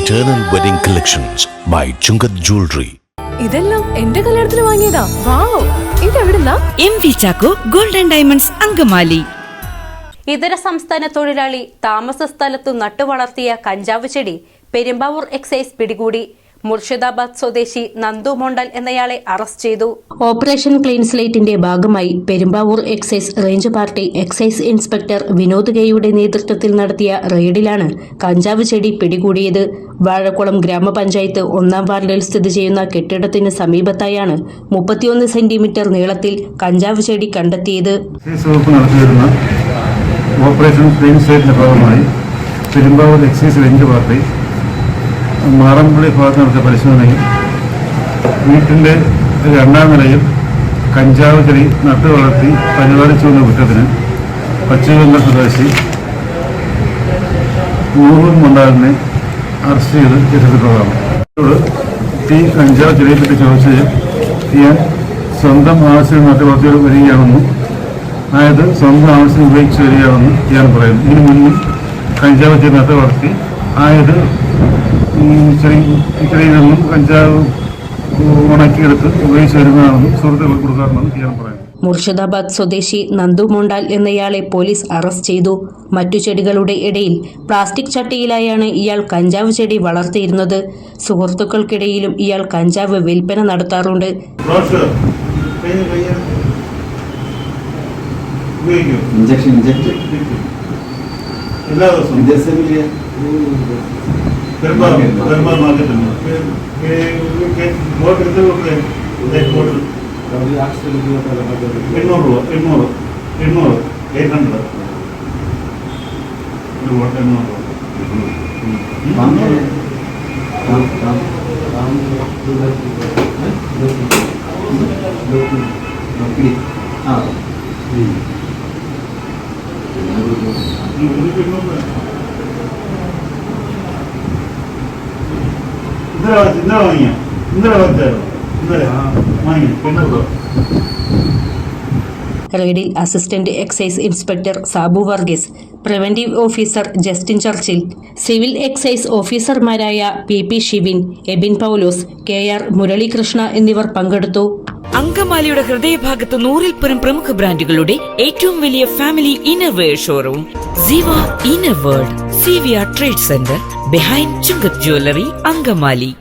Eternal Wedding Collections by Chungat Jewelry. ഇതെല്ലാം എന്റെ കല്യാണത്തിന് വാങ്ങിയതാ. വാവ്, ഇതെവിടുന്നാ? MV Chacko golden diamonds Angamaly. ഇതര സംസ്ഥാന തൊഴിലാളി താമസ സ്ഥലത്തു നട്ടുവളർത്തിയ കഞ്ചാവ് ചെടി പെരുമ്പാവൂർ എക്സൈസ് പിടികൂടി. മുർഷിദാബാദ് സ്വദേശി നന്ദു മോണ്ടൽ എന്നയാളെ അറസ്റ്റ് ചെയ്തു. ഓപ്പറേഷൻ ക്ലീൻ സ്ലേറ്റിന്റെ ഭാഗമായി Perumbavoor excise range party excise inspector Vinod കെയുടെ നേതൃത്വത്തിൽ നടത്തിയ റെയ്ഡിലാണ് കഞ്ചാവ് ചെടി പിടികൂടിയത്. വാഴക്കുളം ഗ്രാമപഞ്ചായത്ത് 1-ാം വാർഡിൽ സ്ഥിതി ചെയ്യുന്ന കെട്ടിടത്തിന് സമീപത്തായാണ് 31 സെന്റിമീറ്റർ നീളത്തിൽ കഞ്ചാവ് ചെടി കണ്ടെത്തിയത്. ഓപ്പറേഷൻ ക്ലീൻ സ്ലേറ്റിന്റെ ഭാഗമായി Perumbavoor excise range party Marampally ഭാഗത്ത് നടത്തിയ പരിശോധനയിൽ വീട്ടിൻ്റെ 2-ാം നിലയിൽ കഞ്ചാവ് ചെടി നട്ടു വളർത്തി പരിപാലിച്ചു വന്ന കുറ്റത്തിന് പശ്ചിമബംഗാൾ സ്വദേശി മുഹമ്മദ് മൊണ്ടാലിനെ അറസ്റ്റ് ചെയ്ത് കേസെടുത്തതാണ്. ഈ കഞ്ചാവ് ചെടിയെപ്പറ്റി ചോദിച്ചത് ഞാൻ സ്വന്തം ആവശ്യം നട്ടു വളർത്തി വരികയാണെന്നും അതായത് സ്വന്തം ആവശ്യം ഉപയോഗിച്ച് വരികയാണെന്ന് ഞാൻ പറയുന്നു. ഇതിനു മുന്നും കഞ്ചാവ് ചെടി നട്ടു വളർത്തി ആയത് ചെടിയിൽ നിന്നും കഞ്ചാവ് ഉണക്കിയെടുത്ത് ഉപയോഗിച്ച് വരുന്നതാണെന്നും സുഹൃത്തുക്കൾക്ക് കൊടുക്കാറുണ്ടെന്ന് ഞാൻ പറയുന്നു. മുർഷിദാബാദ് സ്വദേശി നന്ദു മോണ്ടാൽ എന്നയാളെ പോലീസ് അറസ്റ്റ് ചെയ്തു. മറ്റു ചെടികളുടെ ഇടയിൽ പ്ലാസ്റ്റിക് ചട്ടിയിലായാണ് ഇയാൾ കഞ്ചാവ് ചെടി വളർത്തിയിരുന്നത്. സുഹൃത്തുക്കൾക്കിടയിലും ഇയാൾ കഞ്ചാവ് വിൽപ്പന നടത്താറുണ്ട്. എല്ലാ ദിവസവും റെയ്ഡിൽ assistant excise inspector Sabu Varghese, preventive officer Justin Churchill, civil excise ഓഫീസർമാരായ PP ഷിവിൻ, എബിൻ പൗലോസ്, KR മുരളീകൃഷ്ണ എന്നിവർ പങ്കെടുത്തു. അങ്കമാലിയുടെ ഹൃദയഭാഗത്ത് 100-ൽ പരം പ്രമുഖ ബ്രാൻഡുകളുടെ ഏറ്റവും വലിയ family innerwear showroom Ziva inner world CVR trade centre behind Chungath jewellery Angamaly.